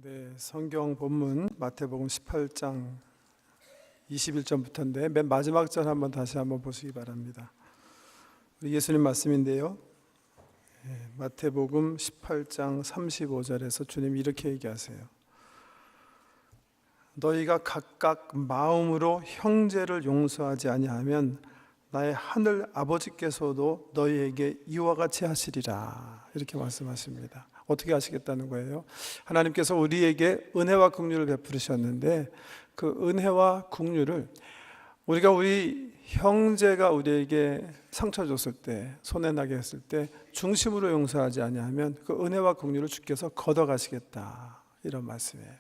네, 성경 본문 마태복음 18장 21절부터인데 맨 마지막 절 다시 한번 보시기 바랍니다. 우리 예수님 말씀인데요. 마태복음 18장 35절에서 주님이 이렇게 얘기하세요. 너희가 각각 마음으로 형제를 용서하지 아니하면 나의 하늘 아버지께서도 너희에게 이와 같이 하시리라. 이렇게 말씀하십니다. 어떻게 하시겠다는 거예요? 하나님께서 우리에게 은혜와 긍휼을 베푸셨는데 그 은혜와 긍휼을 우리가 우리 형제가 우리에게 상처 줬을 때, 손해나게 했을 때 중심으로 용서하지 아니하면 그 은혜와 긍휼을 주께서 걷어가시겠다, 이런 말씀이에요.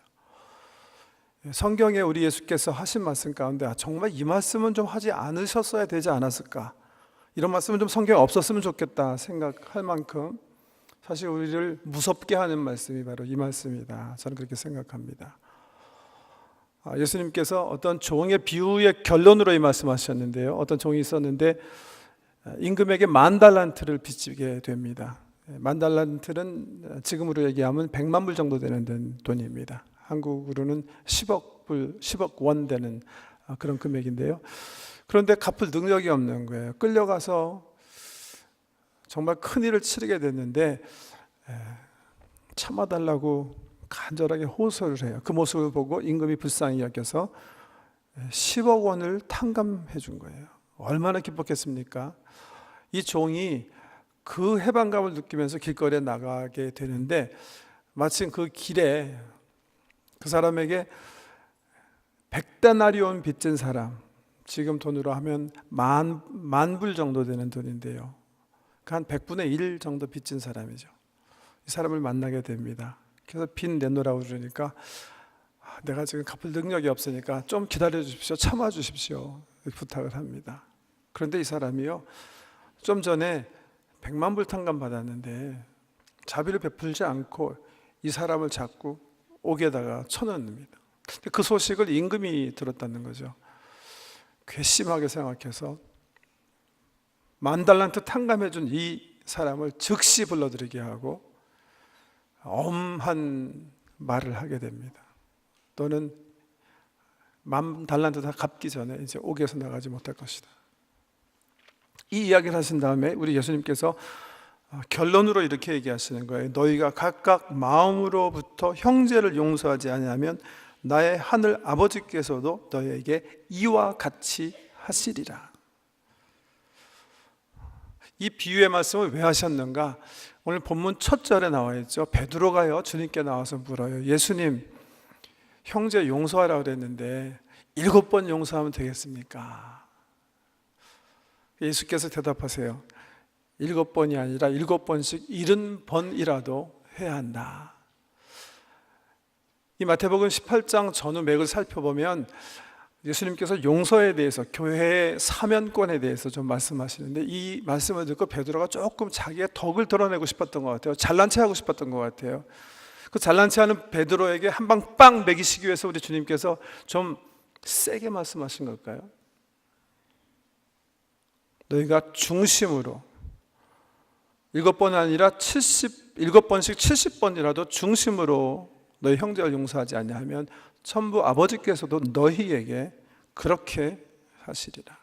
성경에 우리 예수께서 하신 말씀 가운데 정말 이 말씀은 좀 하지 않으셨어야 되지 않았을까, 이런 말씀은 좀 성경에 없었으면 좋겠다 생각할 만큼 사실 우리를 무섭게 하는 말씀이 바로 이 말씀이다, 저는 그렇게 생각합니다. 예수님께서 어떤 종의 비유의 결론으로 이 말씀하셨는데요. 어떤 종이 있었는데 임금에게 10,000달란트를 빚지게 됩니다. 10,000달란트는 지금으로 얘기하면 100만 불 정도 되는 돈입니다. 한국으로는 10억 불, 10억 원 되는 그런 금액인데요. 그런데 갚을 능력이 없는 거예요. 끌려가서 정말 큰일을 치르게 됐는데 참아달라고 간절하게 호소를 해요. 그 모습을 보고 임금이 불쌍히 여겨서 10억 원을 탕감해 준 거예요. 얼마나 기뻤겠습니까? 이 종이 그 해방감을 느끼면서 길거리에 나가게 되는데 마침 그 길에 그 사람에게 100데나리온 빚진 사람, 지금 돈으로 하면 만 불 정도 되는 돈인데요, 한 100분의 1 정도 빚진 사람이죠. 이 사람을 만나게 됩니다. 그래서 빚 내놓으라고 그러니까 내가 지금 갚을 능력이 없으니까 좀 기다려 주십시오, 참아 주십시오, 부탁을 합니다. 그런데 이 사람이요, 좀 전에 100만 불 탕감 받았는데 자비를 베풀지 않고 이 사람을 잡고 옥에다가 쳐넣습니다. 그 소식을 임금이 들었다는 거죠. 괘씸하게 생각해서 10,000달란트 탕감해준 이 사람을 즉시 불러들이게 하고 엄한 말을 하게 됩니다. 너는 10,000달란트 다 갚기 전에 이제 옥에서 나가지 못할 것이다. 이 이야기를 하신 다음에 우리 예수님께서 결론으로 이렇게 얘기하시는 거예요. 너희가 각각 마음으로부터 형제를 용서하지 아니하면 나의 하늘 아버지께서도 너희에게 이와 같이 하시리라. 이 비유의 말씀을 왜 하셨는가? 오늘 본문 첫 절에 나와 있죠. 베드로가요, 주님께 나와서 물어요. 예수님, 형제 용서하라고 그랬는데 7번 용서하면 되겠습니까? 예수께서 대답하세요. 7번이 아니라 7번씩 70번이라도 해야 한다. 이 마태복음 18장 전후 맥을 살펴보면 예수님께서 용서에 대해서, 교회의 사면권에 대해서 좀 말씀하시는데 이 말씀을 듣고 베드로가 조금 자기의 덕을 드러내고 싶었던 것 같아요. 잘난 체 하고 싶었던 것 같아요. 그 잘난 체 하는 베드로에게 한 방 빵 먹이시기 위해서 우리 주님께서 좀 세게 말씀하신 걸까요? 너희가 중심으로 7번 아니라 7번씩 70번이라도 중심으로 너희 형제를 용서하지 아니하면 천부 아버지께서도 너희에게 그렇게 하시리라.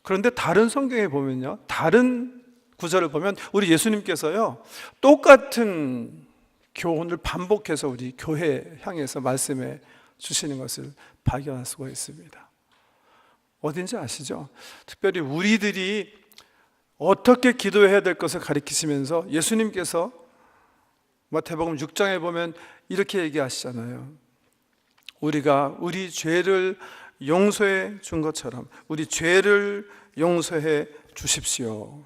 그런데 다른 성경에 보면요, 다른 구절을 보면 우리 예수님께서요, 똑같은 교훈을 반복해서 우리 교회 향해서 말씀해 주시는 것을 발견할 수가 있습니다. 어딘지 아시죠? 특별히 우리들이 어떻게 기도해야 될 것을 가르치시면서 예수님께서 마태복음 6장에 보면 이렇게 얘기하시잖아요. 우리가 우리 죄를 용서해 준 것처럼 우리 죄를 용서해 주십시오.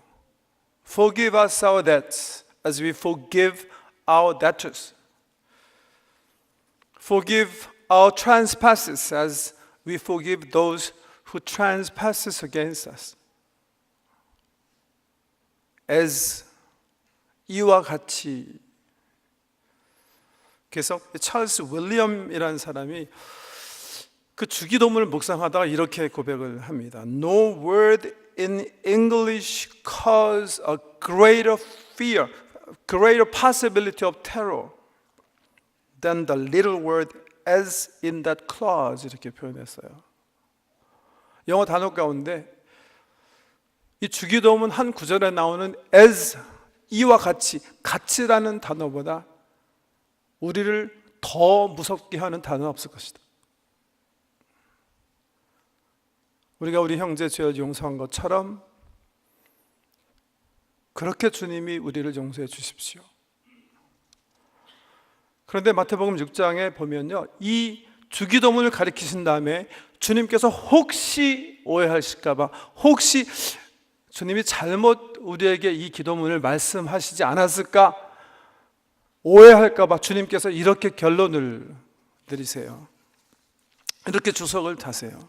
Forgive us our debts as we forgive our debtors. Forgive our trespasses as we forgive those who trespass against us. as 이와 같이. 그래서 찰스 윌리엄이라는 사람이 그 주기도문을 묵상하다가 이렇게 고백을 합니다. No word in English causes a greater fear, greater possibility of terror than the little word as in that clause 이렇게 표현했어요. 영어 단어 가운데 이 주기도문 한 구절에 나오는 as, 이와 같이라는 단어보다 우리를 더 무섭게 하는 단어는 없을 것이다. 우리가 우리 형제 죄를 용서한 것처럼 그렇게 주님이 우리를 용서해 주십시오. 그런데 마태복음 6장에 보면요, 이 주기도문을 가리키신 다음에 주님께서 혹시 오해하실까 봐, 혹시 주님이 잘못 우리에게 이 기도문을 말씀하시지 않았을까, 오해할까 봐 주님께서 이렇게 결론을 내리세요. 이렇게 주석을 타세요.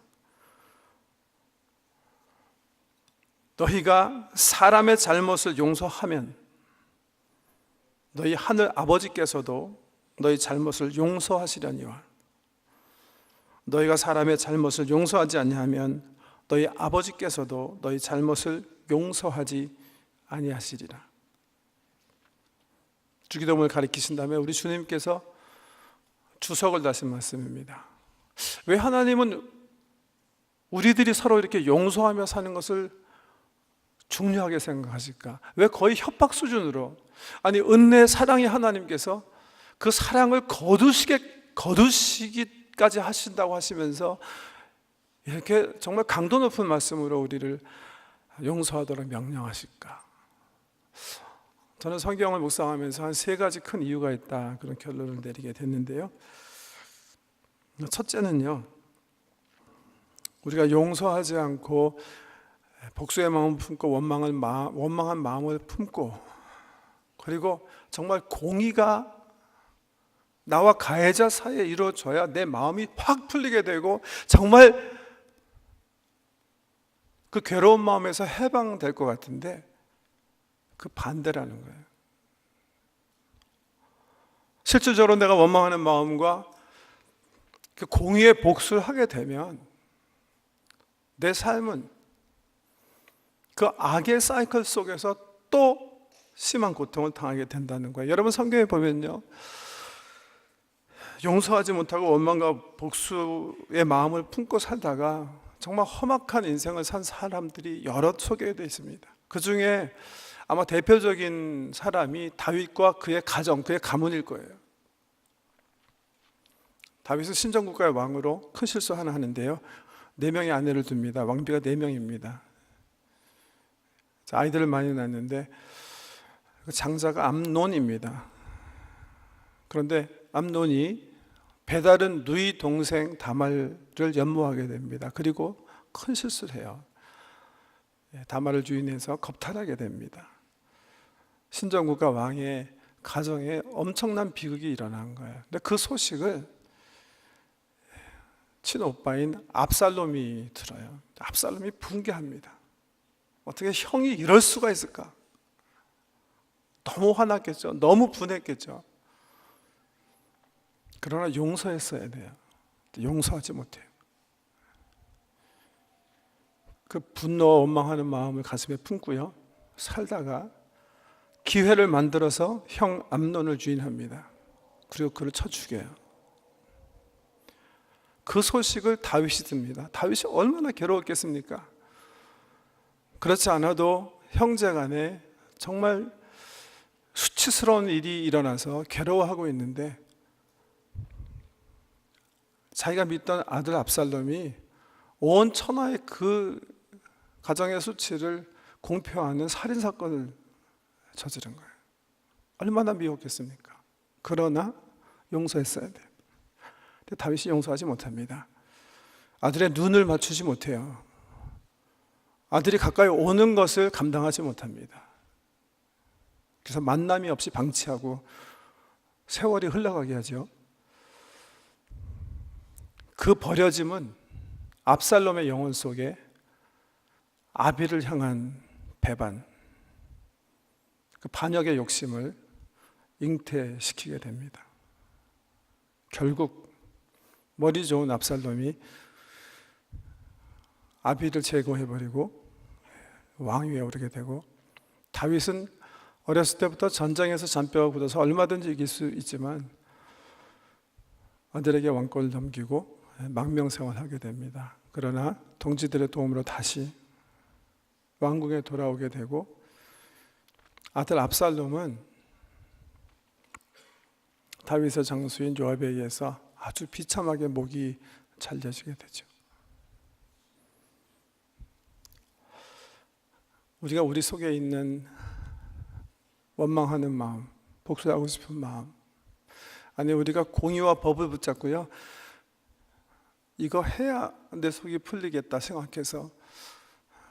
너희가 사람의 잘못을 용서하면 너희 하늘 아버지께서도 너희 잘못을 용서하시려니와 너희가 사람의 잘못을 용서하지 아니하면 너희 아버지께서도 너희 잘못을 용서하지 아니하시리라. 주기도문을 가리키신 다음에 우리 주님께서 주석을 다신 말씀입니다. 왜 하나님은 우리들이 서로 이렇게 용서하며 사는 것을 중요하게 생각하실까? 왜 거의 협박 수준으로, 아니 은혜 사랑의 하나님께서 그 사랑을 거두시기까지 하신다고 하시면서 이렇게 정말 강도 높은 말씀으로 우리를 용서하도록 명령하실까? 저는 성경을 묵상하면서 한 3가지 큰 이유가 있다, 그런 결론을 내리게 됐는데요. 첫째는요, 우리가 용서하지 않고 복수의 마음을 품고 원망한 마음을 품고, 그리고 정말 공의가 나와 가해자 사이에 이루어져야 내 마음이 확 풀리게 되고 정말 그 괴로운 마음에서 해방될 것 같은데 그 반대라는 거예요. 실질적으로 내가 원망하는 마음과 그 공의의 복수를 하게 되면 내 삶은 그 악의 사이클 속에서 또 심한 고통을 당하게 된다는 거예요. 여러분 성경에 보면요, 용서하지 못하고 원망과 복수의 마음을 품고 살다가 정말 험악한 인생을 산 사람들이 여럿 소개되어 있습니다. 그 중에 아마 대표적인 사람이 다윗과 그의 가정, 그의 가문일 거예요. 다윗은 신정국가의 왕으로 큰 실수 하나 하는데요, 4명의 아내를 둡니다. 왕비가 4명입니다. 아이들을 많이 낳는데 장자가 암논입니다. 그런데 암논이 배다른 누이 동생 다말을 연모하게 됩니다. 그리고 큰 실수를 해요. 다말을 주인해서 겁탈하게 됩니다. 신정국가 왕의 가정에 엄청난 비극이 일어난 거예요. 근데 그 소식을 친오빠인 압살롬이 들어요. 압살롬이 분개합니다. 어떻게 형이 이럴 수가 있을까? 너무 화났겠죠. 너무 분했겠죠. 그러나 용서했어야 돼요. 용서하지 못해요. 그 분노와 원망하는 마음을 가슴에 품고요, 살다가 기회를 만들어서 형 암논을 주인합니다. 그리고 그를 쳐 죽여요. 그 소식을 다윗이 듭니다. 다윗이 얼마나 괴로웠겠습니까? 그렇지 않아도 형제간에 정말 수치스러운 일이 일어나서 괴로워하고 있는데 자기가 믿던 아들 압살롬이 온 천하의 그 가정의 수치를 공표하는 살인사건을 저지른 거예요. 얼마나 미웠겠습니까? 그러나 용서했어야 돼요. 근데 다윗이 용서하지 못합니다. 아들의 눈을 맞추지 못해요. 아들이 가까이 오는 것을 감당하지 못합니다. 그래서 만남이 없이 방치하고 세월이 흘러가게 하죠. 그 버려짐은 압살롬의 영혼 속에 아비를 향한 배반, 그 반역의 욕심을 잉태시키게 됩니다. 결국 머리 좋은 압살롬이 아비를 제거해버리고 왕위에 오르게 되고, 다윗은 어렸을 때부터 전장에서 잔뼈가 굳어서 얼마든지 이길 수 있지만 아들에게 왕권을 넘기고 망명생활을 하게 됩니다. 그러나 동지들의 도움으로 다시 왕궁에 돌아오게 되고, 아들 압살롬은 다윗의 장수인 요압에 의해서 아주 비참하게 목이 잘려지게 되죠. 우리가 우리 속에 있는 원망하는 마음, 복수하고 싶은 마음, 아니 우리가 공의와 법을 붙잡고요, 이거 해야 내 속이 풀리겠다 생각해서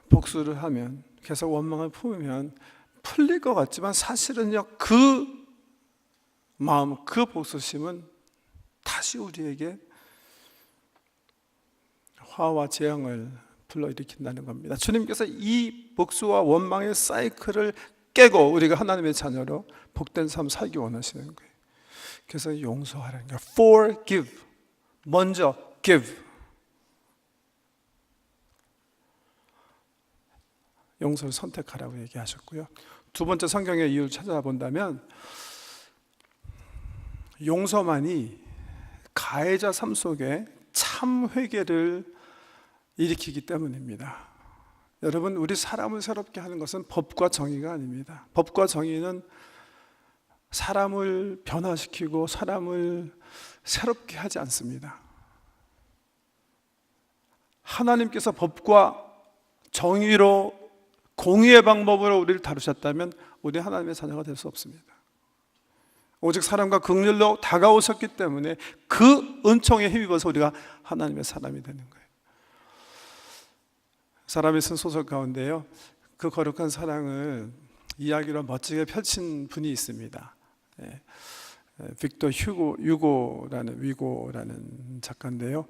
복수를 하면, 계속 원망을 품으면 풀릴 것 같지만 사실은요, 그 마음, 그 복수심은 다시 우리에게 화와 재앙을 불러일으킨다는 겁니다. 주님께서 이 복수와 원망의 사이클을 깨고 우리가 하나님의 자녀로 복된 삶 살기 원하시는 거예요. 그래서 용서하라는 거예요. Forgive. 먼저 give. 용서를 선택하라고 얘기하셨고요. 두 번째 성경의 이유를 찾아본다면 용서만이 가해자 삶 속에 참 회개를 일으키기 때문입니다. 여러분, 우리 사람을 새롭게 하는 것은 법과 정의가 아닙니다. 법과 정의는 사람을 변화시키고 사람을 새롭게 하지 않습니다. 하나님께서 법과 정의로, 공의의 방법으로 우리를 다루셨다면 우리 하나님의 자녀가 될 수 없습니다. 오직 사람과 긍휼로 다가오셨기 때문에 그 은총에 힘입어서 우리가 하나님의 사람이 되는 거예요. 사람이 쓴 소설 가운데요, 그 거룩한 사랑을 이야기로 멋지게 펼친 분이 있습니다. 빅터 위고라는 작가인데요,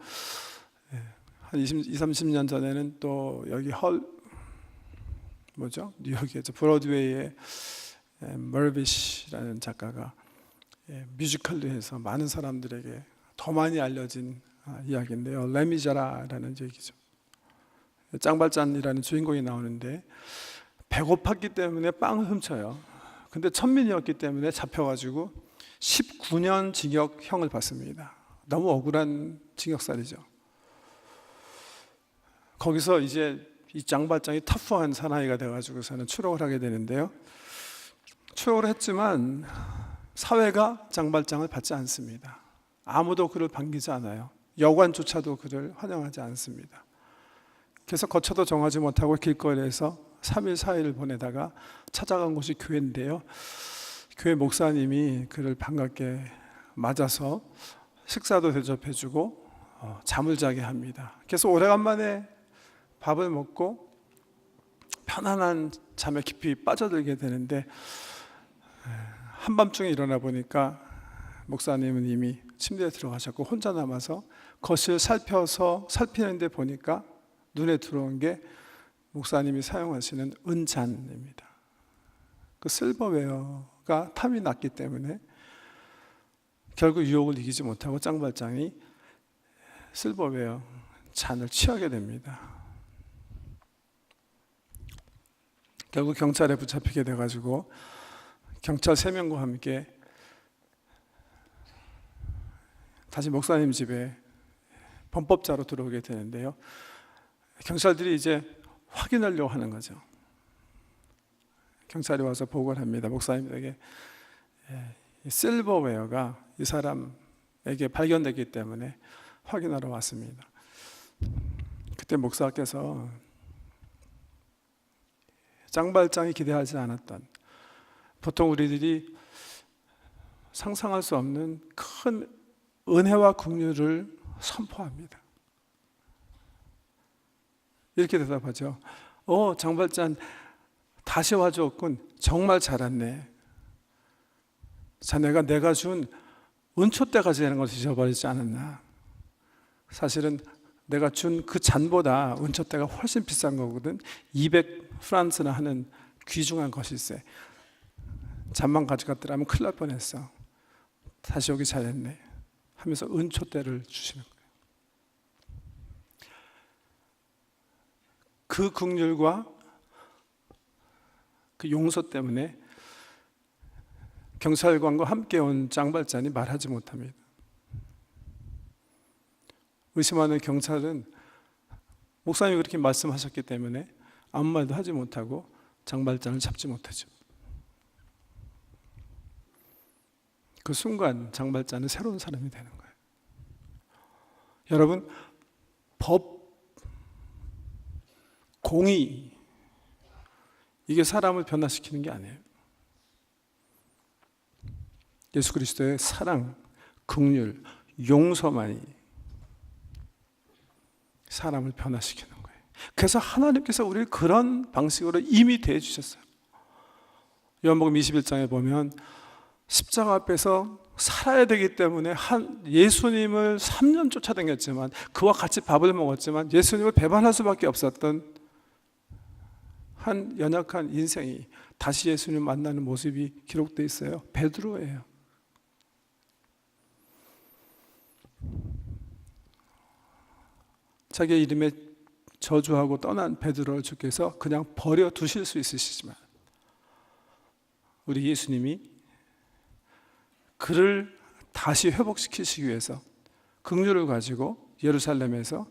한 20-30년 전에는 또 여기 뉴욕의 브로드웨이의 머비시라는 작가가 뮤지컬로 해서 많은 사람들에게 더 많이 알려진 이야기인데요, 레미제라라는 얘기죠. 짱발짠이라는 주인공이 나오는데 배고팠기 때문에 빵을 훔쳐요. 근데 천민이었기 때문에 잡혀가지고 19년 징역형을 받습니다. 너무 억울한 징역살이죠. 거기서 이제 이 짱발짱이 터프한 사나이가 돼가지고서는 추록을 하게 되는데요, 추록을 했지만 사회가 짱발짱을 받지 않습니다. 아무도 그를 반기지 않아요. 여관조차도 그를 환영하지 않습니다. 그래서 거처도 정하지 못하고 길거리에서 3일 4일을 보내다가 찾아간 곳이 교회인데요, 교회 목사님이 그를 반갑게 맞아서 식사도 대접해주고 잠을 자게 합니다. 그래서 오래간만에 밥을 먹고 편안한 잠에 깊이 빠져들게 되는데, 한밤중에 일어나 보니까 목사님은 이미 침대에 들어가셨고 혼자 남아서 거실을 살피는데 보니까 눈에 들어온 게 목사님이 사용하시는 은잔입니다. 그 실버웨어가 탐이 났기 때문에 결국 유혹을 이기지 못하고 짱발짱이 실버웨어 잔을 취하게 됩니다. 결국 경찰에 붙잡히게 돼가지고 경찰 3명과 함께 다시 목사님 집에 범법자로 들어오게 되는데요, 경찰들이 이제 확인하려고 하는 거죠. 경찰이 와서 보고를 합니다. 목사님에게 실버웨어가 이 사람에게 발견됐기 때문에 확인하러 왔습니다. 그때 목사께서 짱발짱이 기대하지 않았던, 보통 우리들이 상상할 수 없는 큰 은혜와 긍휼을 선포합니다. 이렇게 대답하죠. 장발짠 다시 와줬군. 정말 잘 왔네. 자네가 내가 준 은초대까지 되는 것을 잊어버리지 않았나. 사실은 내가 준 그 잔보다 은초대가 훨씬 비싼 거거든. 200프랑스나 하는 귀중한 것일세. 잔만 가져갔더라면 큰일 날 뻔했어. 다시 오기 잘했네 하면서 은초대를 주시는 거예요. 그 긍휼과 그 용서 때문에 경찰관과 함께 온 짱발짠이 말하지 못합니다. 의심하는 경찰은 목사님이 그렇게 말씀하셨기 때문에 아무 말도 하지 못하고 장발장을 잡지 못하죠. 그 순간 장발장은 새로운 사람이 되는 거예요. 여러분, 법, 공의, 이게 사람을 변화시키는 게 아니에요. 예수 그리스도의 사랑, 긍휼, 용서만이 사람을 변화시키는 거예요. 그래서 하나님께서 우리를 그런 방식으로 이미 대해주셨어요. 요한복음 21장에 보면 십자가 앞에서 살아야 되기 때문에 예수님을 3년 쫓아다녔지만, 그와 같이 밥을 먹었지만 예수님을 배반할 수밖에 없었던 한 연약한 인생이 다시 예수님을 만나는 모습이 기록되어 있어요. 베드로예요. 자기의 이름에 저주하고 떠난 베드로를 주께서 그냥 버려 두실 수 있으시지만, 우리 예수님이 그를 다시 회복시키시기 위해서 긍휼을 가지고 예루살렘에서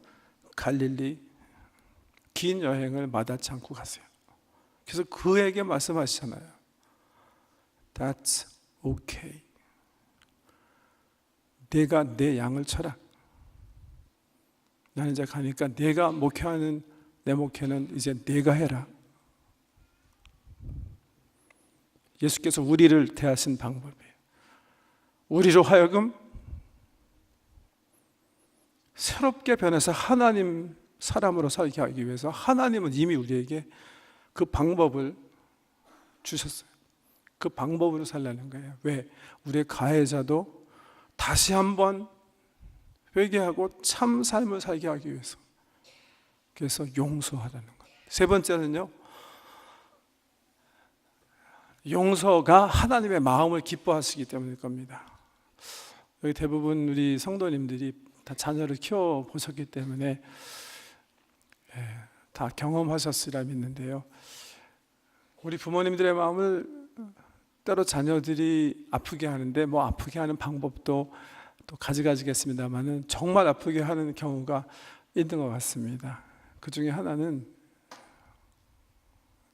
갈릴리 긴 여행을 마다치 않고 가세요. 그래서 그에게 말씀하시잖아요. That's okay. 내가 내 양을 쳐라. 나는 이제 가니까 내가 목회하는 내 목회는 이제 내가 해라. 예수께서 우리를 대하신 방법이에요. 우리로 하여금 새롭게 변해서 하나님 사람으로 살게 하기 위해서 하나님은 이미 우리에게 그 방법을 주셨어요. 그 방법으로 살라는 거예요. 왜? 우리의 가해자도 다시 한번 회개하고 참 삶을 살게 하기 위해서. 그래서 용서하라는 거예요. 세 번째는요, 용서가 하나님의 마음을 기뻐하시기 때문일 겁니다. 여기 대부분 우리 성도님들이 다 자녀를 키워보셨기 때문에 다 경험하셨으리라 믿는데요, 우리 부모님들의 마음을 때로 자녀들이 아프게 하는데, 뭐 아프게 하는 방법도 또 가지가지겠습니다만은 정말 아프게 하는 경우가 있는 것 같습니다. 그 중에 하나는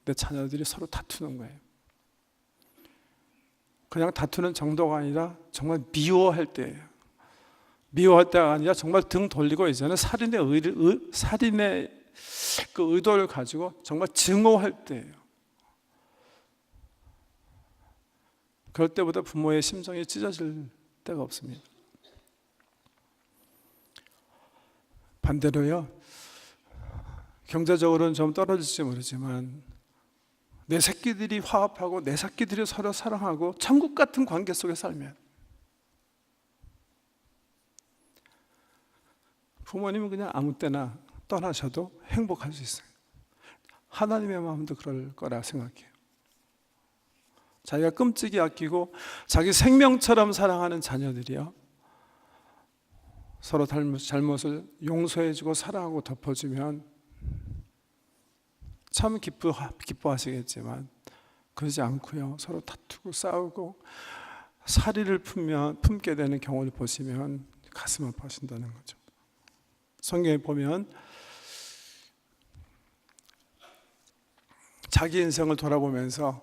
내 자녀들이 서로 다투는 거예요. 그냥 다투는 정도가 아니라 정말 미워할 때예요. 미워할 때가 아니라 정말 등 돌리고 이제는 살인의 그 의도를 가지고 정말 증오할 때예요. 그럴 때보다 부모의 심정이 찢어질 때가 없습니다. 반대로요, 경제적으로는 좀 떨어질지 모르지만 내 새끼들이 화합하고 내 새끼들이 서로 사랑하고 천국 같은 관계 속에 살면, 부모님은 그냥 아무 때나 떠나셔도 행복할 수 있어요. 하나님의 마음도 그럴 거라 생각해요. 자기가 끔찍이 아끼고 자기 생명처럼 사랑하는 자녀들이요, 서로 잘못을 용서해주고 사랑하고 덮어주면 참 기뻐하시겠지만 그러지 않고요, 서로 다투고 싸우고 사리를 품게 되는 경우를 보시면 가슴 아파하신다는 거죠. 성경에 보면 자기 인생을 돌아보면서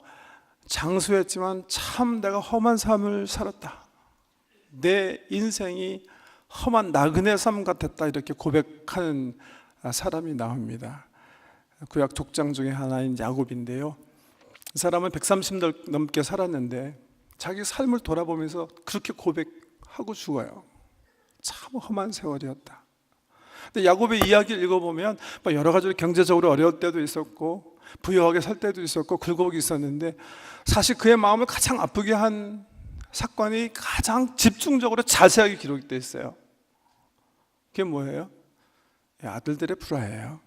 장수했지만 참 내가 험한 삶을 살았다, 내 인생이 험한 나그네 삶 같았다, 이렇게 고백하는 사람이 나옵니다. 구약 족장 중에 하나인 야곱인데요, 이 사람은 130년 넘게 살았는데 자기 삶을 돌아보면서 그렇게 고백하고 죽어요. 참 험한 세월이었다. 근데 야곱의 이야기를 읽어보면 여러 가지로 경제적으로 어려울 때도 있었고 부유하게 살 때도 있었고 굴곡이 있었는데, 사실 그의 마음을 가장 아프게 한 사건이 가장 집중적으로 자세하게 기록이 되어 있어요. 그게 뭐예요? 아들들의 불화예요.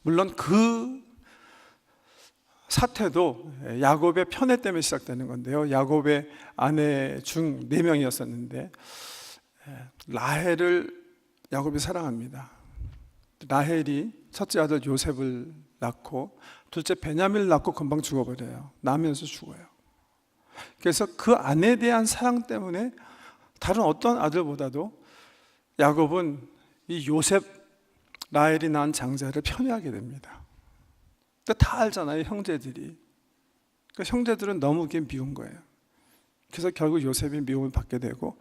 물론 그 사태도 야곱의 편애 때문에 시작되는 건데요, 야곱의 아내 중 4명이었었는데 라헬을 야곱이 사랑합니다. 라헬이 첫째 아들 요셉을 낳고 둘째 베냐민을 낳고 금방 죽어버려요. 나면서 죽어요. 그래서 그 아내에 대한 사랑 때문에 다른 어떤 아들보다도 야곱은 이 요셉, 라헬이 낳은 장자를 편애하게 됩니다. 근데 다 알잖아요, 형제들이. 그러니까 형제들은 너무 미운 거예요. 그래서 결국 요셉이 미움을 받게 되고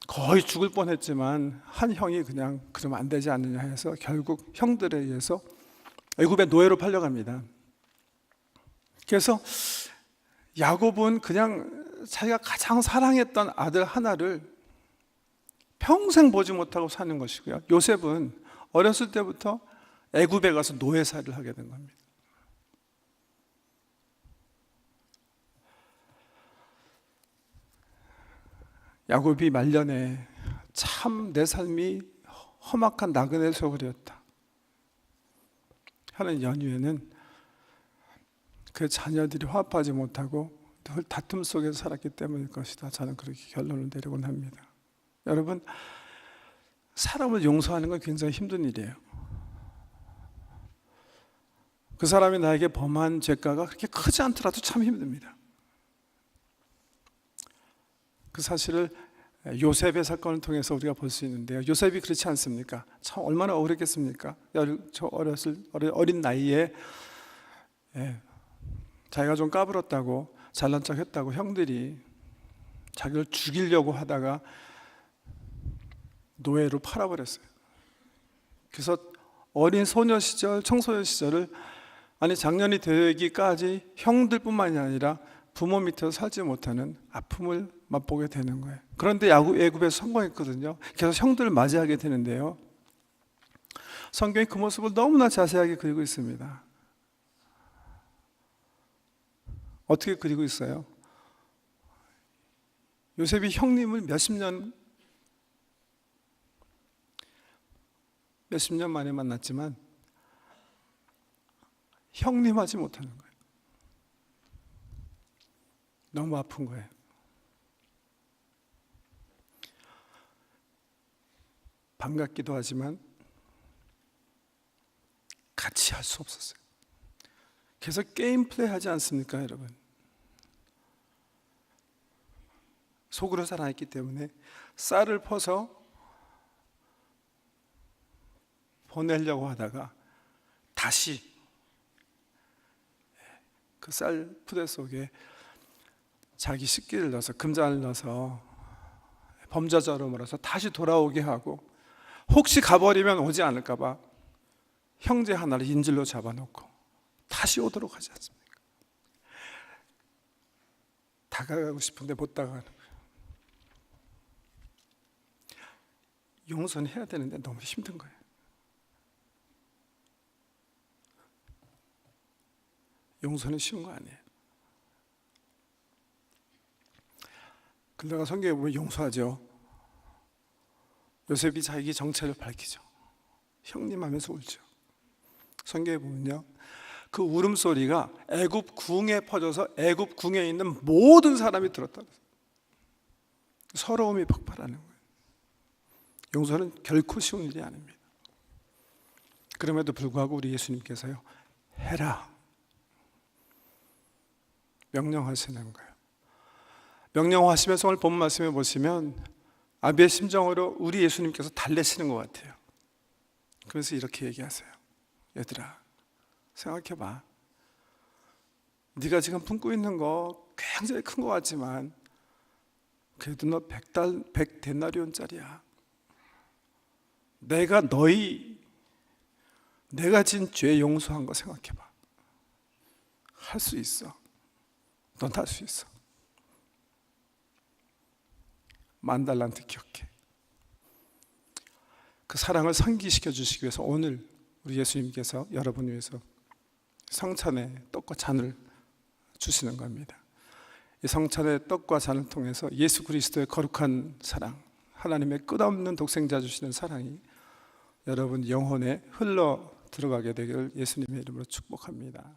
거의 죽을 뻔했지만 한 형이 그냥 그러면 안 되지 않느냐 해서 결국 형들에 의해서 애굽의 노예로 팔려갑니다. 그래서 야곱은 그냥 자기가 가장 사랑했던 아들 하나를 평생 보지 못하고 사는 것이고요. 요셉은 어렸을 때부터 애굽에 가서 노예살이를 하게 된 겁니다. 야곱이 말년에 참 내 삶이 험악한 나그네 소굴이었다 하는 연휴에는 그 자녀들이 화합하지 못하고 늘 다툼 속에서 살았기 때문일 것이다. 저는 그렇게 결론을 내리곤 합니다. 여러분, 사람을 용서하는 건 굉장히 힘든 일이에요. 그 사람이 나에게 범한 죄가가 그렇게 크지 않더라도 참 힘듭니다. 그 사실을 요셉의 사건을 통해서 우리가 볼 수 있는데요. 요셉이 그렇지 않습니까? 참 얼마나 억울했겠습니까? 저 어린 나이에 자기가 좀 까불었다고, 잘난 척 했다고 형들이 자기를 죽이려고 하다가 노예로 팔아버렸어요. 그래서 어린 소녀 시절, 청소년 시절을 작년이 되기까지 형들뿐만이 아니라 부모 밑에서 살지 못하는 아픔을 맛보게 되는 거예요. 그런데 애굽에서 성공했거든요. 그래서 형들을 맞이하게 되는데요. 성경이 그 모습을 너무나 자세하게 그리고 있습니다. 어떻게 그리고 있어요? 요셉이 형님을 몇십 년 만에 만났지만 형님하지 못하는 거예요. 너무 아픈 거예요. 반갑기도 하지만 같이 할 수 없었어요. 그래서 게임 플레이 하지 않습니까, 여러분? 속으로 살아있기 때문에 쌀을 퍼서 보내려고 하다가 다시 그 쌀 푸대 속에 자기 식기를 넣어서, 금잔을 넣어서 범죄자로 몰아서 다시 돌아오게 하고, 혹시 가버리면 오지 않을까 봐 형제 하나를 인질로 잡아놓고 다시 오도록 하지 않습니까? 다가가고 싶은데 못 다가가는 거예요. 용서는 해야 되는데 너무 힘든 거예요. 용서는 쉬운 거 아니에요. 그러다가 성경에 보면 용서하죠. 요셉이 자기 정체를 밝히죠. 형님 하면서 울죠. 성경에 보면요, 그 울음소리가 애굽 궁에 퍼져서 애굽 궁에 있는 모든 사람이 들었다. 서러움이 폭발하는 거예요. 용서는 결코 쉬운 일이 아닙니다. 그럼에도 불구하고 우리 예수님께서요, 해라 명령하시는 거예요. 명령하시면서 오늘 본 말씀에 보시면 아비의 심정으로 우리 예수님께서 달래시는 것 같아요. 그래서 이렇게 얘기하세요. 얘들아, 생각해봐. 네가 지금 품고 있는 거 굉장히 큰 것 같지만 그래도 너 100데나리온짜리야. 내가 진 죄 용서한 거 생각해봐. 할 수 있어. 넌 할 수 있어. 10,000달란트 기억해. 그 사랑을 상기시켜 주시기 위해서 오늘 우리 예수님께서 여러분을 위해서 성찬의 떡과 잔을 주시는 겁니다. 이 성찬의 떡과 잔을 통해서 예수 그리스도의 거룩한 사랑, 하나님의 끝없는 독생자 주시는 사랑이 여러분 영혼에 흘러 들어가게 되기를 예수님의 이름으로 축복합니다.